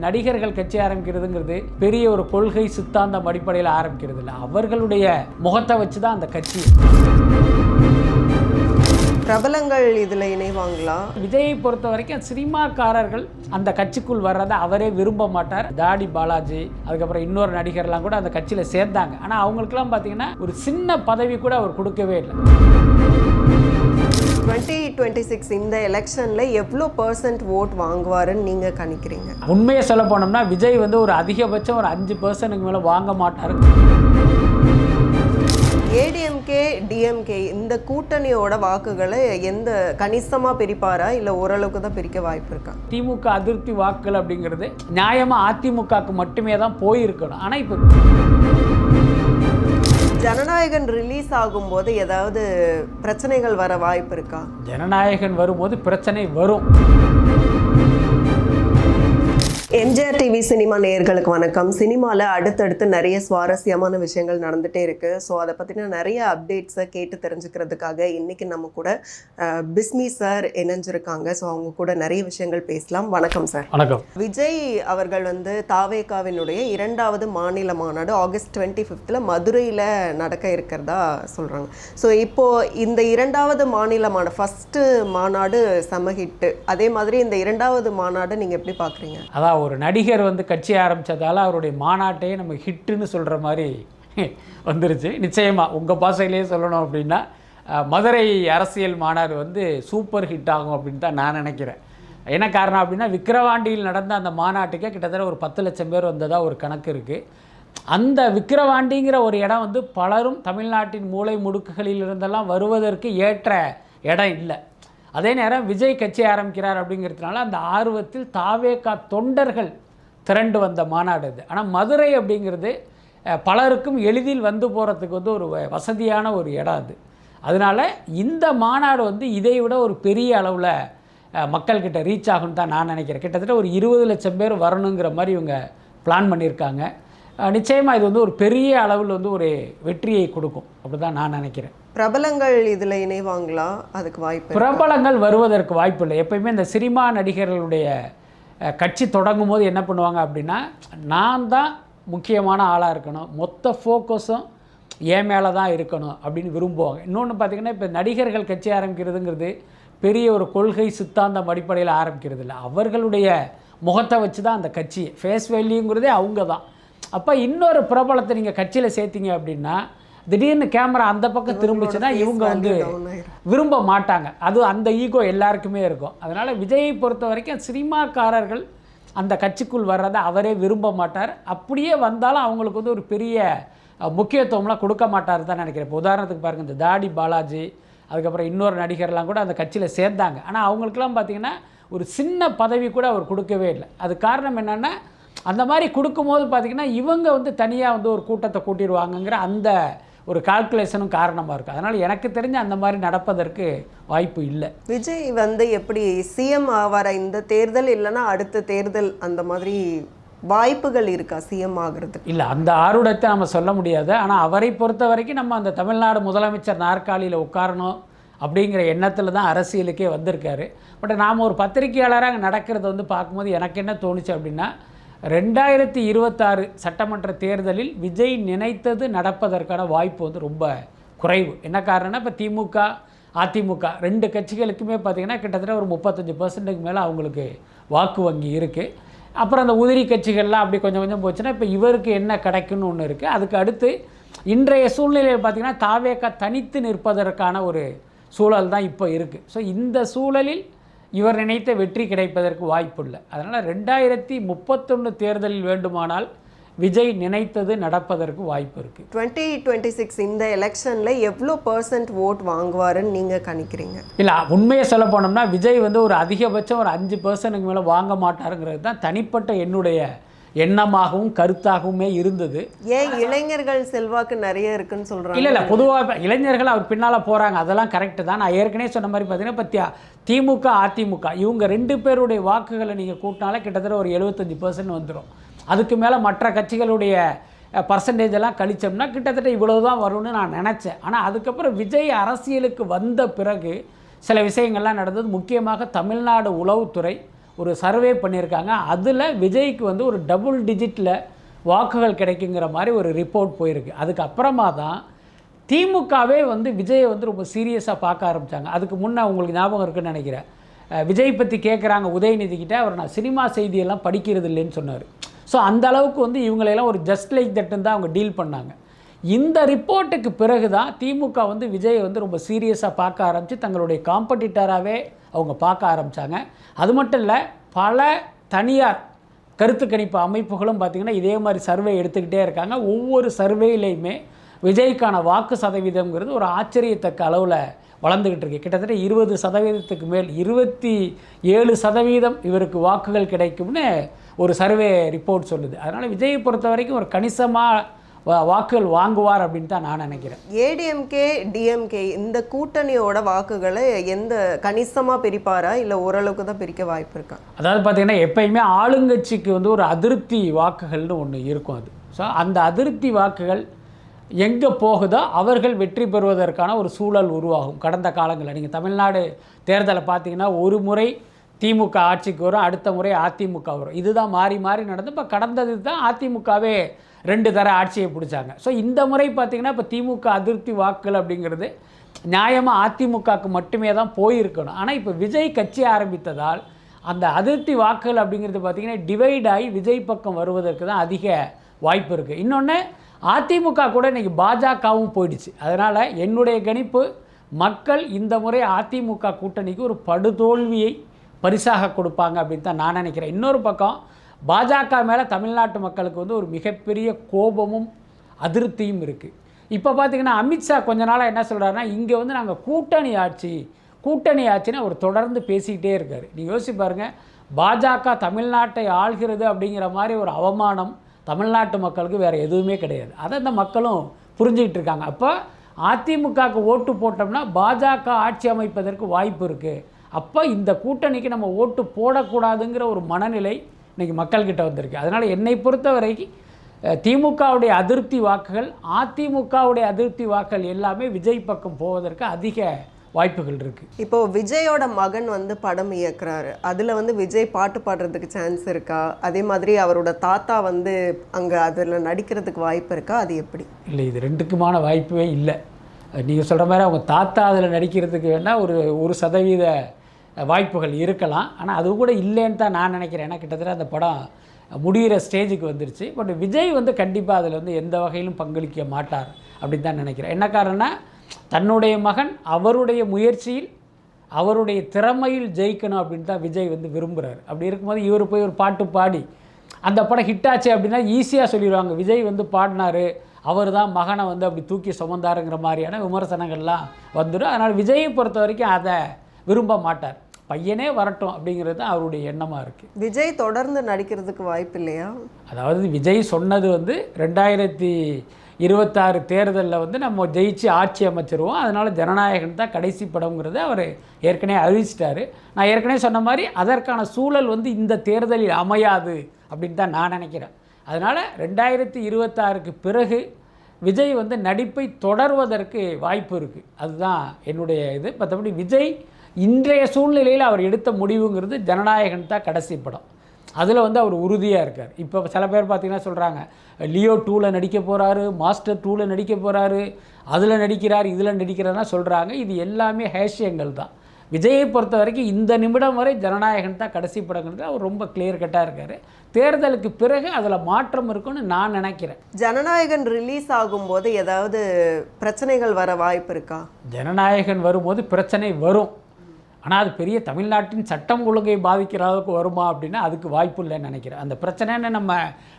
நடிகர்கள் கட்சி ஆரம்பிக்கிறதுங்கிறது பெரிய ஒரு கொள்கை சித்தாந்தம் அடிப்படையில் ஆரம்பிக்கிறது இல்லை. அவர்களுடைய முகத்தை வச்சு தான் அந்த கட்சி. பிரபலங்கள் இதில் இணைவாங்களா? விஜயை பொறுத்த வரைக்கும் சினிமாக்காரர்கள் அந்த கட்சிக்குள் வர்றதை அவரே விரும்ப மாட்டார். தாடி பாலாஜி அதுக்கப்புறம் இன்னொரு நடிகர்லாம் கூட அந்த கட்சியில் சேர்ந்தாங்க. ஆனால் அவங்களுக்குலாம் பார்த்தீங்கன்னா ஒரு சின்ன பதவி கூட அவர் கொடுக்கவே இல்லை. 2026 இந்த எலெக்ஷன்ல எவ்வளோ % ஓட் வாங்குவாருன்னு நீங்க கணிக்கிறீங்க? உண்மையை சொல்ல போனோம்னா விஜய் வந்து ஒரு அதிகபட்சம் ஒரு 5% மேலே வாங்க மாட்டார். ஏடிஎம்கே டிஎம்கே இந்த கூட்டணியோட வாக்குகளை எந்த கணிசமாக பிரிப்பாரா இல்லை ஓரளவுக்கு தான் பிரிக்க வாய்ப்பு இருக்கா? திமுக அதிருப்தி வாக்குகள் அப்படிங்கிறது நியாயமாக அதிமுகவுக்கு மட்டுமே தான் போயிருக்கணும். ஆனால் இப்போ ஜனநாயகன் ரிலீஸ் ஆகும்போது ஏதாவது பிரச்சனைகள் வர வாய்ப்பு இருக்கா? ஜனநாயகன் வரும்போது பிரச்சனை வரும். எம்ஜிஆர் டிவி சினிமா நேயர்களுக்கு வணக்கம். சினிமாவில் அடுத்தடுத்து நிறைய சுவாரஸ்யமான விஷயங்கள் நடந்துகிட்டே இருக்குது. ஸோ அதை பற்றின நிறைய அப்டேட்ஸை கேட்டு தெரிஞ்சுக்கிறதுக்காக இன்றைக்கி நம்ம கூட பிஸ்மி சார் இணைஞ்சிருக்காங்க. ஸோ அவங்க கூட நிறைய விஷயங்கள் பேசலாம். வணக்கம் சார். வணக்கம். விஜய் அவர்கள் வந்து தாவேகாவினுடைய 2வது மாநில மாநாடு ஆகஸ்ட் 25 மதுரையில் நடக்க இருக்கிறதா சொல்கிறாங்க. ஸோ இப்போது இந்த 2வது மாநில மாநாடு ஃபஸ்ட்டு மாநாடு சமஹிட்டு, அதே மாதிரி இந்த 2வது மாநாடு நீங்கள் எப்படி பார்க்குறீங்க? அதான் ஒரு நடிகர் வந்து கட்சி ஆரம்பித்ததால் அவருடைய மாநாட்டையே நம்ம ஹிட்டுன்னு சொல்கிற மாதிரி வந்துருச்சு. நிச்சயமாக உங்கள் பாஷையிலேயே சொல்லணும் அப்படின்னா மதுரை அரசியல் மாநாடு வந்து சூப்பர் ஹிட் ஆகும் அப்படின்னு தான் நான் நினைக்கிறேன். என்ன காரணம் அப்படின்னா விக்கிரவாண்டியில் நடந்த அந்த மாநாட்டுக்கே கிட்டத்தட்ட ஒரு 10 லட்சம் பேர் வந்ததாக ஒரு கணக்கு இருக்குது. அந்த விக்கிரவாண்டிங்கிற ஒரு இடம் வந்து பலரும் தமிழ்நாட்டின் மூலை முடுக்குகளில் இருந்தெல்லாம் வருவதற்கு ஏற்ற இடம் இல்லை. அதே நேரம் விஜய் கட்சி ஆரம்பிக்கிறார் அப்படிங்கிறதுனால அந்த ஆர்வத்தில் தாவேகா தொண்டர்கள் திரண்டு வந்த மாநாடு அது. ஆனால் மதுரை அப்படிங்கிறது பலருக்கும் எளிதில் வந்து போகிறதுக்கு வந்து ஒரு வசதியான ஒரு இடம் அது. அதனால் இந்த மாநாடு வந்து இதை விட ஒரு பெரிய அளவில் மக்கள்கிட்ட ரீச் ஆகும்னு தான் நான் நினைக்கிறேன். கிட்டத்தட்ட ஒரு 20 லட்சம் பேர் வரணுங்கிற மாதிரி இவங்க பிளான் பண்ணியிருக்காங்க. நிச்சயமாக இது வந்து ஒரு பெரிய அளவில் வந்து ஒரு வெற்றியை கொடுக்கும் அப்படி தான் நான் நினைக்கிறேன். பிரபலங்கள் இதில் இணைவாங்களா? அதுக்கு வாய்ப்பு? பிரபலங்கள் வருவதற்கு வாய்ப்பு இல்லை. எப்பயுமே இந்த சினிமா நடிகர்களுடைய கட்சி தொடங்கும் போது என்ன பண்ணுவாங்க அப்படின்னா, நான் தான் முக்கியமான ஆளாக இருக்கணும், மொத்த ஃபோக்கஸும் என் மேலே தான் இருக்கணும் அப்படின்னு விரும்புவாங்க. இன்னொன்று பார்த்திங்கன்னா இப்போ நடிகர்கள் கட்சி ஆரம்பிக்கிறதுங்கிறது பெரிய ஒரு கொள்கை சித்தாந்தம் அடிப்படையில் ஆரம்பிக்கிறது இல்லை. அவர்களுடைய முகத்தை வச்சு தான் அந்த கட்சி ஃபேஸ் வேல்யூங்கிறதே அவங்க தான். அப்போ இன்னொரு பிரபலத்தை நீங்கள் கட்சியில் சேர்த்திங்க அப்படின்னா திடீர்னு கேமரா அந்த பக்கம் திரும்பிச்சுன்னா இவங்க வந்து விரும்ப மாட்டாங்க. அது அந்த ஈகோ எல்லாருக்குமே இருக்கும். அதனால் விஜயை பொறுத்த வரைக்கும் சினிமாக்காரர்கள் அந்த கட்சிக்குள் வர்றதை அவரே விரும்ப மாட்டார். அப்படியே வந்தாலும் அவங்களுக்கு வந்து ஒரு பெரிய முக்கியத்துவம்லாம் கொடுக்க மாட்டார் தான் நினைக்கிறேன். இப்போ உதாரணத்துக்கு பாருங்கள், இந்த தாடி பாலாஜி அதுக்கப்புறம் இன்னொரு நடிகர்லாம் கூட அந்த கட்சியில் சேர்ந்தாங்க. ஆனால் அவங்களுக்கெல்லாம் பார்த்திங்கன்னா ஒரு சின்ன பதவி கூட அவர் கொடுக்கவே இல்லை. அது காரணம் என்னென்னா, அந்த மாதிரி கொடுக்கும்போது பார்த்திங்கன்னா இவங்க வந்து தனியாக வந்து ஒரு கூட்டத்தை கூட்டிடுவாங்கங்கிற அந்த ஒரு கால்குலேஷனும் காரணமாக இருக்குது. அதனால் எனக்கு தெரிஞ்ச அந்த மாதிரி நடப்பதற்கு வாய்ப்பு இல்லை. விஜய் வந்து எப்படி சிஎம் ஆவார இந்த தேர்தல் இல்லைன்னா அடுத்த தேர்தல் அந்த மாதிரி வாய்ப்புகள் இருக்கா சிஎம் ஆகிறதுக்கு? இல்லை, அந்த ஆர்வத்தை நம்ம சொல்ல முடியாது. ஆனால் அவரை பொறுத்த வரைக்கும் நம்ம அந்த தமிழ்நாடு முதலமைச்சர் நாற்காலியில் உட்காரணும் அப்படிங்கிற எண்ணத்தில் தான் அரசியலுக்கே வந்திருக்காரு. பட் நாம் ஒரு பத்திரிகையாளராக நடக்கிறத வந்து பார்க்கும்போது எனக்கு என்ன தோணுச்சு அப்படின்னா, 2026 சட்டமன்ற தேர்தலில் விஜய் நினைத்தது நடப்பதற்கான வாய்ப்பு வந்து ரொம்ப குறைவு. என்ன காரணம்னா, இப்போ திமுக அதிமுக 2 கட்சிகளுக்குமே பார்த்திங்கன்னா கிட்டத்தட்ட ஒரு 35% மேலே அவங்களுக்கு வாக்கு வங்கி இருக்குது. அப்புறம் அந்த உதிரி கட்சிகள்லாம் அப்படி கொஞ்சம் கொஞ்சம் போச்சுன்னா இப்போ இவருக்கு என்ன கிடைக்குன்னு ஒன்று இருக்குது. அதுக்கு அடுத்து இன்றைய சூழ்நிலையில் பார்த்திங்கன்னா தாவேகா தனித்து நிற்பதற்கான ஒரு சூழல் தான் இப்போ இருக்குது. ஸோ இந்த சூழலில் இவர் நினைத்த வெற்றி கிடைப்பதற்கு வாய்ப்பு இல்லை. அதனால் 2031 தேர்தலில் வேண்டுமானால் விஜய் நினைத்தது நடப்பதற்கு வாய்ப்பு இருக்குது. 2026 இந்த எலெக்ஷனில் எவ்வளோ % ஓட் வாங்குவாருன்னு நீங்கள் கணிக்கிறீங்க? இல்லை, உண்மையை சொல்ல போனோம்னா விஜய் வந்து ஒரு அதிகபட்சம் ஒரு 5% மேலே வாங்க மாட்டாருங்கிறது தான் தனிப்பட்ட என்னுடைய எண்ணமாகவும் கருத்தாகவுமே இருந்தது. ஏன் இளைஞர்கள் செல்வாக்கு நிறைய இருக்குன்னு சொல்கிறாங்க? இல்லை, பொதுவாக இளைஞர்கள் அவர் பின்னால் போகிறாங்க, அதெல்லாம் கரெக்டு தான். நான் ஏற்கனவே சொன்ன மாதிரி பார்த்தீங்கன்னா இப்போ திமுக அதிமுக இவங்க 2 பேருடைய வாக்குகளை நீங்கள் கூட்டினாலே கிட்டத்தட்ட ஒரு 75% வந்துடும். அதுக்கு மேலே மற்ற கட்சிகளுடைய பர்சன்டேஜ் எல்லாம் கழிச்சோம்னா கிட்டத்தட்ட இவ்வளவு தான் வரும்னு நான் நினச்சேன். ஆனால் அதுக்கப்புறம் விஜய் அரசியலுக்கு வந்த பிறகு சில விஷயங்கள்லாம் நடந்தது. முக்கியமாக தமிழ்நாடு உளவுத்துறை ஒரு சர்வே பண்ணியிருக்காங்க. அதில் விஜய்க்கு வந்து ஒரு டபுள் டிஜிட்டில் வாக்குகள் கிடைக்குங்கிற மாதிரி ஒரு ரிப்போர்ட் போயிருக்கு. அதுக்கப்புறமா தான் திமுகவே வந்து விஜயை வந்து ரொம்ப சீரியஸாக பார்க்க ஆரம்பித்தாங்க. அதுக்கு முன்னே உங்களுக்கு ஞாபகம் இருக்குன்னு நினைக்கிறேன், விஜய் பற்றி கேட்குறாங்க உதயநிதிக்கிட்ட, அவர் நான் சினிமா செய்தியெல்லாம் படிக்கிறது இல்லைன்னு சொன்னார். ஸோ அந்த அளவுக்கு வந்து இவங்களையெல்லாம் ஒரு ஜஸ்ட் லைக் தட்டுன்னு தான் அவங்க டீல் பண்ணாங்க. இந்த ரிப்போர்ட்டுக்கு பிறகு தான் திமுக வந்து விஜயை வந்து ரொம்ப சீரியஸாக பார்க்க ஆரம்பித்து தங்களுடைய காம்படிட்டராகவே அவங்க பார்க்க ஆரம்பித்தாங்க. அது மட்டும் இல்லை, பல தனியார் கருத்து கணிப்பு அமைப்புகளும் பார்த்திங்கன்னா இதே மாதிரி சர்வே எடுத்துக்கிட்டே இருக்காங்க. ஒவ்வொரு சர்வேலையுமே விஜய்க்கான வாக்கு சதவீதம்ங்கிறது ஒரு ஆச்சரியத்தக்க அளவில் வளர்ந்துக்கிட்டு இருக்கு. கிட்டத்தட்ட 20% மேல் 27% இவருக்கு வாக்குகள் கிடைக்கும்னு ஒரு சர்வே ரிப்போர்ட் சொல்லுது. அதனால் விஜயை பொறுத்த வரைக்கும் ஒரு கணிசமாக வாக்குகள் வாங்குவார் அப்படின்னு தான் நான் நினைக்கிறேன். ஏடிஎம்கே டிஎம்கே இந்த கூட்டணியோட வாக்குகளை எந்த கணிசமாக பிரிப்பாரா இல்லை ஓரளவுக்கு தான் பிரிக்க வாய்ப்பு இருக்கா? அதாவது பார்த்திங்கன்னா எப்பயுமே ஆளுங்கட்சிக்கு வந்து ஒரு அதிருப்தி வாக்குகள்னு ஒன்று இருக்கும். அது ஸோ அந்த அதிருப்தி வாக்குகள் எங்கே போகுதோ அவர்கள் வெற்றி பெறுவதற்கான ஒரு சூழல் உருவாகும். கடந்த காலங்களில் நீங்கள் தமிழ்நாடு தேர்தலை பார்த்தீங்கன்னா ஒரு முறை திமுக ஆட்சிக்கு வரும், அடுத்த முறை அதிமுக வரும். இதுதான் மாறி மாறி நடந்து இப்போ கடந்தது தான் அதிமுகவே 2 தர ஆட்சியை பிடிச்சாங்க. ஸோ இந்த முறை பார்த்திங்கன்னா இப்போ திமுக அதிருப்தி வாக்குகள் அப்படிங்கிறது நியாயமாக அதிமுகவுக்கு மட்டுமே தான் போயிருக்கணும். ஆனால் இப்போ விஜய் கட்சி ஆரம்பித்ததால் அந்த அதிருப்தி வாக்குகள் அப்படிங்கிறது பார்த்திங்கன்னா டிவைட் ஆகி விஜய் பக்கம் வருவதற்கு தான் அதிக வாய்ப்பு இருக்குது. இன்னொன்று, அதிமுக கூட இன்றைக்கி பாஜகவும் போயிடுச்சு. அதனால் என்னுடைய கணிப்பு, மக்கள் இந்த முறை அதிமுக கூட்டணிக்கு ஒரு படுதோல்வியை பரிசாக கொடுப்பாங்க அப்படின்னு தான் நான் நினைக்கிறேன். இன்னொரு பக்கம் பாஜக மேலே தமிழ்நாட்டு மக்களுக்கு வந்து ஒரு மிகப்பெரிய கோபமும் அதிருப்தியும் இருக்குது. இப்போ பார்த்திங்கன்னா அமித்ஷா கொஞ்ச நாளாக என்ன சொல்கிறாருன்னா, இங்கே வந்து நாங்கள் கூட்டணி ஆட்சின்னு அவர் தொடர்ந்து பேசிக்கிட்டே இருக்கார். நீங்கள் யோசிச்சு பாருங்கள், பாஜக தமிழ்நாட்டை ஆள்கிறது அப்படிங்கிற மாதிரி ஒரு அவமானம் தமிழ்நாட்டு மக்களுக்கு வேறு எதுவுமே கிடையாது. அதை இந்த மக்களும் புரிஞ்சுக்கிட்டு இருக்காங்க. அப்போ அதிமுகவுக்கு ஓட்டு போட்டோம்னா பாஜக ஆட்சி அமைப்பதற்கு வாய்ப்பு இருக்குது. அப்போ இந்த கூட்டணிக்கு நம்ம ஓட்டு போடக்கூடாதுங்கிற ஒரு மனநிலை இன்றைக்கி மக்கள்கிட்ட வந்திருக்கு. அதனால் என்னை பொறுத்த வரைக்கும் திமுகவுடைய அதிருப்தி வாக்குகள், அதிமுகவுடைய அதிருப்தி வாக்குகள் எல்லாமே விஜய் பக்கம் போவதற்கு அதிக வாய்ப்புகள் இருக்குது. இப்போது விஜயோட மகன் வந்து படம் இயக்குறாரு, அதில் வந்து விஜய் பாட்டு பாடுறதுக்கு சான்ஸ் இருக்கா? அதே மாதிரி அவரோட தாத்தா வந்து அங்கே அதில் நடிக்கிறதுக்கு வாய்ப்பு இருக்கா? அது எப்படி? இல்லை, இது ரெண்டுக்குமான வாய்ப்பே இல்லை. நீங்கள் சொல்கிற மாதிரி அவங்க தாத்தா அதில் நடிக்கிறதுக்கு வேணால் ஒரு 1% வாய்ப்புகள் இருக்கலாம். ஆனால் அது கூட இல்லைன்னு தான் நான் நினைக்கிறேன். ஏன்னா கிட்டத்தட்ட அந்த படம் முடிகிற ஸ்டேஜுக்கு வந்துருச்சு. பட் விஜய் வந்து கண்டிப்பாக அதில் வந்து எந்த வகையிலும் பங்களிக்க மாட்டார் அப்படின்னு தான் நினைக்கிறேன். என்ன காரணம்னா, தன்னுடைய மகன் அவருடைய முயற்சியில் அவருடைய திறமையில் ஜெயிக்கணும் அப்படின்னு தான் விஜய் வந்து விரும்புகிறார். அப்படி இருக்கும்போது இவர் போய் ஒரு பாட்டு பாடி அந்த படம் ஹிட் ஆச்சு அப்படின்னா ஈஸியாக சொல்லிடுவாங்க, விஜய் வந்து பாடினார், அவர் தான் மகனை வந்து அப்படி தூக்கி சுமந்தாருங்கிற மாதிரியான விமர்சனங்கள்லாம் வந்துடும். அதனால் விஜயை பொறுத்த வரைக்கும் அதை விரும்ப மாட்டார். பையனே வரட்டும் அப்படிங்கிறது தான் அவருடைய எண்ணமாக இருக்குது. விஜய் தொடர்ந்து நடிக்கிறதுக்கு வாய்ப்பு இல்லையா? அதாவது விஜய் சொன்னது வந்து 2026 தேர்தலில் வந்து நம்ம ஜெயிச்சு ஆட்சி அமைச்சிருவோம், அதனால் ஜனநாயகன் தான் கடைசி படம்ங்கிறத அவர் ஏற்கனவே அறிவிச்சிட்டாரு. நான் ஏற்கனவே சொன்ன மாதிரி அதற்கான சூழல் வந்து இந்த தேர்தலில் அமையாது அப்படின்னு தான் நான் நினைக்கிறேன். அதனால் 2026க்கு பிறகு விஜய் வந்து நடிப்பை தொடர்வதற்கு வாய்ப்பு இருக்குது. அதுதான் என்னுடைய இது. மற்றபடி விஜய் இன்றைய சூழ்நிலையில் அவர் எடுத்த முடிவுங்கிறது ஜனநாயகன் தான் கடைசி படம், அதில் வந்து அவர் உறுதியாக இருக்கார். இப்போ சில பேர் பார்த்திங்கன்னா சொல்கிறாங்க, லியோ 2ல் நடிக்க போகிறாரு, மாஸ்டர் 2ல் நடிக்க போகிறாரு, அதில் நடிக்கிறார், இதில் நடிக்கிறாருன்னா சொல்கிறாங்க. இது எல்லாமே ஹேஷியங்கள் தான். விஜயை பொறுத்த வரைக்கும் இந்த நிமிடம் வரை ஜனநாயகன் தான் கடைசி படங்கிறது அவர் ரொம்ப கிளியர் கட்டாக இருக்கார். தேர்தலுக்கு பிறகு அதில் மாற்றம் இருக்குன்னு நான் நினைக்கிறேன். ஜனநாயகன் ரிலீஸ் ஆகும்போது ஏதாவது பிரச்சனைகள் வர வாய்ப்பு இருக்கா? ஜனநாயகன் வரும்போது பிரச்சனை வரும். ஆனால் அது பெரிய தமிழ்நாட்டின் சட்டம் ஒழுங்கை பாதிக்கிற அளவுக்கு வருமா அப்படின்னா அதுக்கு வாய்ப்பு இல்லைன்னு நினைக்கிறேன். அந்த பிரச்சனைன்னு நம்ம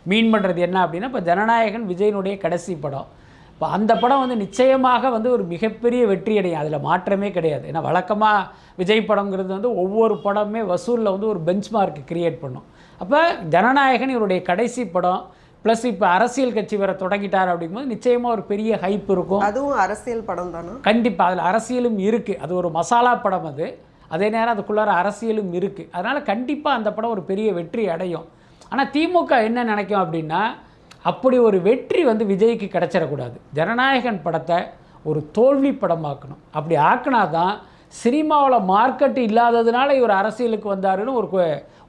மீன் பண்ணுறது என்ன அப்படின்னா, இப்போ ஜனநாயகன் விஜயனுடைய கடைசி படம். இப்போ அந்த படம் வந்து நிச்சயமாக வந்து ஒரு மிகப்பெரிய வெற்றி அடையும், அதில் மாற்றமே கிடையாது. ஏன்னா வழக்கமாக விஜய் படங்கிறது வந்து ஒவ்வொரு படமே வசூலில் வந்து ஒரு பெஞ்ச்மார்க் கிரியேட் பண்ணும். அப்போ ஜனநாயகன் இவருடைய கடைசி படம், ப்ளஸ் இப்போ அரசியல் கட்சி வர தொடங்கிட்டார் அப்படிங்கும்போது நிச்சயமாக ஒரு பெரிய ஹைப் இருக்கும். அதுவும் அரசியல் படம் தானே? கண்டிப்பாக அதில் அரசியலும் இருக்குது. அது ஒரு மசாலா படம், அது அதே நேரம் அதுக்குள்ளார அரசியலும் இருக்குது. அதனால் கண்டிப்பாக அந்த படம் ஒரு பெரிய வெற்றி அடையும். ஆனால் திமுக என்ன நினைக்கும் அப்படின்னா, அப்படி ஒரு வெற்றி வந்து விஜய்க்கு கிடச்சிடக்கூடாது. ஜனநாயகன் படத்தை ஒரு தோல்வி படமாக்கணும். அப்படி ஆக்கினா தான் சினிமாவில் மார்க்கெட் இல்லாததுனால இவர் அரசியலுக்கு வந்தாருன்னு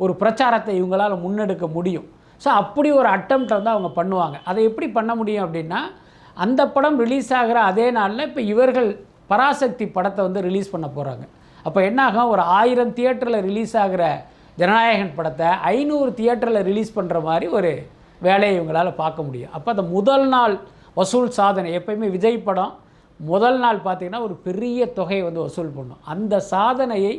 ஒரு பிரச்சாரத்தை இவங்களால் முன்னெடுக்க முடியும். ஸோ அப்படி ஒரு அட்டெம்ப்ட் வந்து அவங்க பண்ணுவாங்க. அதை எப்படி பண்ண முடியும் அப்படின்னா, அந்த படம் ரிலீஸ் ஆகிற அதே நாளில் இப்போ இவர்கள் பராசக்தி படத்தை வந்து ரிலீஸ் பண்ண போகிறாங்க. அப்போ என்னாகும், ஒரு 1000 தியேட்டரில் ரிலீஸ் ஆகிற ஜனநாயகன் படத்தை 500 தியேட்டரில் ரிலீஸ் பண்ணுற மாதிரி ஒரு வேலையை இவங்களால் பார்க்க முடியும். அப்போ அந்த முதல் நாள் வசூல் சாதனை, எப்பயுமே விஜய் படம் முதல் நாள் பார்த்திங்கன்னா ஒரு பெரிய தொகையை வந்து வசூல் பண்ணும். அந்த சாதனையை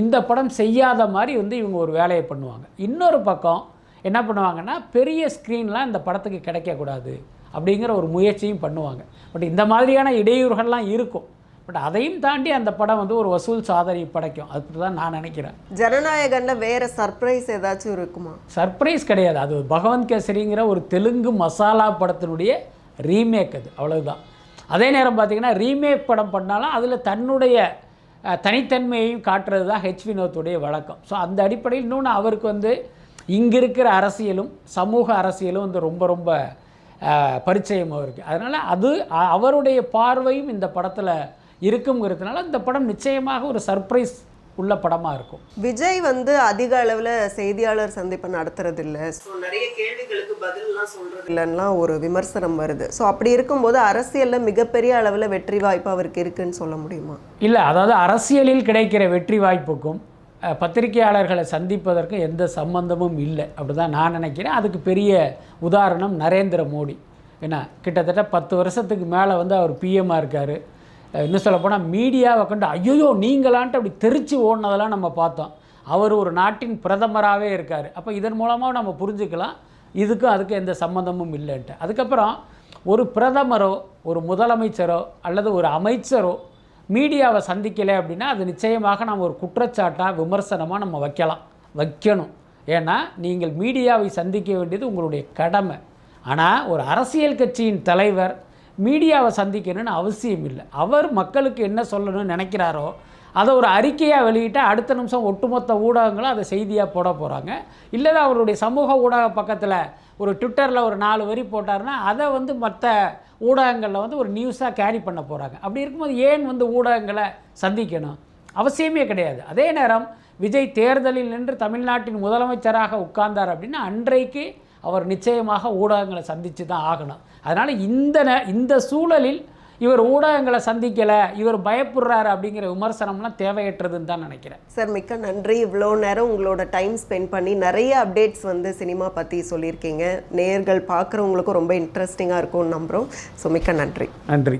இந்த படம் செய்யாத மாதிரி வந்து இவங்க ஒரு வேலையை பண்ணுவாங்க. இன்னொரு பக்கம் என்ன பண்ணுவாங்கன்னா, பெரிய ஸ்க்ரீன்லாம் இந்த படத்துக்கு கிடைக்கக்கூடாது அப்படிங்கிற ஒரு முயற்சியும் பண்ணுவாங்க. பட் இந்த மாதிரியான இடையூறுகள்லாம் இருக்கும். பட் அதையும் தாண்டி அந்த படம் வந்து ஒரு வசூல் சாதனை படைக்கும். அப்படி தான் நான் நினைக்கிறேன். ஜனநாயகனில் வேறு சர்ப்ரைஸ் ஏதாச்சும் இருக்குமா? சர்ப்ரைஸ் கிடையாது. அது பகவந்த் கேசரிங்கிற ஒரு தெலுங்கு மசாலா படத்தினுடைய ரீமேக், அது அவ்வளவுதான். அதே நேரம் பார்த்திங்கன்னா ரீமேக் படம் பண்ணாலும் அதில் தன்னுடைய தனித்தன்மையையும் காட்டுறது தான் ஹெச் வினோத்துடைய வழக்கம். ஸோ அந்த அடிப்படையில் இன்னொன்று அவருக்கு வந்து இங்கே இருக்கிற அரசியலும் சமூக அரசியலும் வந்து ரொம்ப ரொம்ப பரிச்சயம் அவருக்கு. அதனால் அது அவருடைய பார்வையும் இந்த படத்தில் இருக்குங்கிறதுனால இந்த படம் நிச்சயமாக ஒரு சர்ப்ரைஸ் உள்ள படமாக இருக்கும். விஜய் வந்து அதிக அளவில் செய்தியாளர் சந்திப்பை நடத்துறது இல்லை, ஸோ நிறைய கேள்விகளுக்கு பதிலெலாம் சொல்கிறது இல்லைன்னா ஒரு விமர்சனம் வருது. ஸோ அப்படி இருக்கும்போது அரசியலில் மிகப்பெரிய அளவில் வெற்றி வாய்ப்பு அவருக்கு இருக்குன்னு சொல்ல முடியுமா? இல்லை, அதாவது அரசியலில் கிடைக்கிற வெற்றி வாய்ப்புக்கும் பத்திரிகையாளர்களை சந்திப்பதற்கு எந்த சம்பந்தமும் இல்லை, அப்படி தான் நான் நினைக்கிறேன். அதுக்கு பெரிய உதாரணம் நரேந்திர மோடி. ஏன்னா கிட்டத்தட்ட 10 வருஷத்துக்கு மேலே வந்து அவர் பிஎம்மாக இருக்கார். இன்னும் சொல்லப்போனால் மீடியாவை கண்டு ஐயோ நீங்களான்ட்டு அப்படி தெரிச்சு ஓடினதெல்லாம் நம்ம பார்த்தோம். அவர் ஒரு நாட்டின் பிரதமராகவே இருக்கார். அப்போ இதன் மூலமாக நம்ம புரிஞ்சுக்கலாம் இதுக்கும் அதுக்கும் எந்த சம்மந்தமும் இல்லைன்ட்டு. அதுக்கப்புறம் ஒரு பிரதமரோ ஒரு முதலமைச்சரோ அல்லது ஒரு அமைச்சரோ மீடியாவை சந்திக்கலை அப்படின்னா அது நிச்சயமாக நம்ம ஒரு குற்றச்சாட்டாக விமர்சனமாக நம்ம வைக்கணும். ஏன்னா நீங்கள் மீடியாவை சந்திக்க வேண்டியது உங்களுடைய கடமை. ஆனால் ஒரு அரசியல் கட்சியின் தலைவர் மீடியாவை சந்திக்கணும்னு அவசியம் இல்லை. அவர் மக்களுக்கு என்ன சொல்லணும்னு நினைக்கிறாரோ அதை ஒரு அறிக்கையாக வெளியிட்டால் அடுத்த நிமிஷம் ஒட்டுமொத்த ஊடகங்களும் அதை செய்தியாக போட போகிறாங்க. இல்லைன்னா அவருடைய சமூக ஊடக பக்கத்தில் ஒரு ட்விட்டரில் ஒரு 4 வரி போட்டார்னா அதை வந்து மற்ற ஊடகங்களில் வந்து ஒரு நியூஸாக கேரி பண்ண போகிறாங்க. அப்படி இருக்கும்போது ஏன் வந்து ஊடகங்களை சந்திக்கணும்? அவசியமே கிடையாது. அதே நேரம் விஜய் தேர்தலில் நின்று தமிழ்நாட்டின் முதலமைச்சராக உட்கார்ந்தார் அப்படின்னா அன்றைக்கு அவர் நிச்சயமாக ஊடகங்களை சந்தித்து தான் ஆகணும். அதனால் இந்த சூழலில் இவர் ஊடகங்களை சந்திக்கலை, இவர் பயப்படுறாரு அப்படிங்கிற விமர்சனம்லாம் தேவையற்றதுன்னு தான் நினைக்கிறேன். சார், மிக்க நன்றி. இவ்வளோ நேரம் உங்களோட டைம் ஸ்பெண்ட் பண்ணி நிறைய அப்டேட்ஸ் வந்து சினிமா பற்றி சொல்லியிருக்கீங்க. நேயர்கள் பார்க்குறவங்களுக்கும் ரொம்ப இன்ட்ரெஸ்டிங்காக இருக்கும்னு நம்புகிறோம். ஸோ மிக்க நன்றி. நன்றி.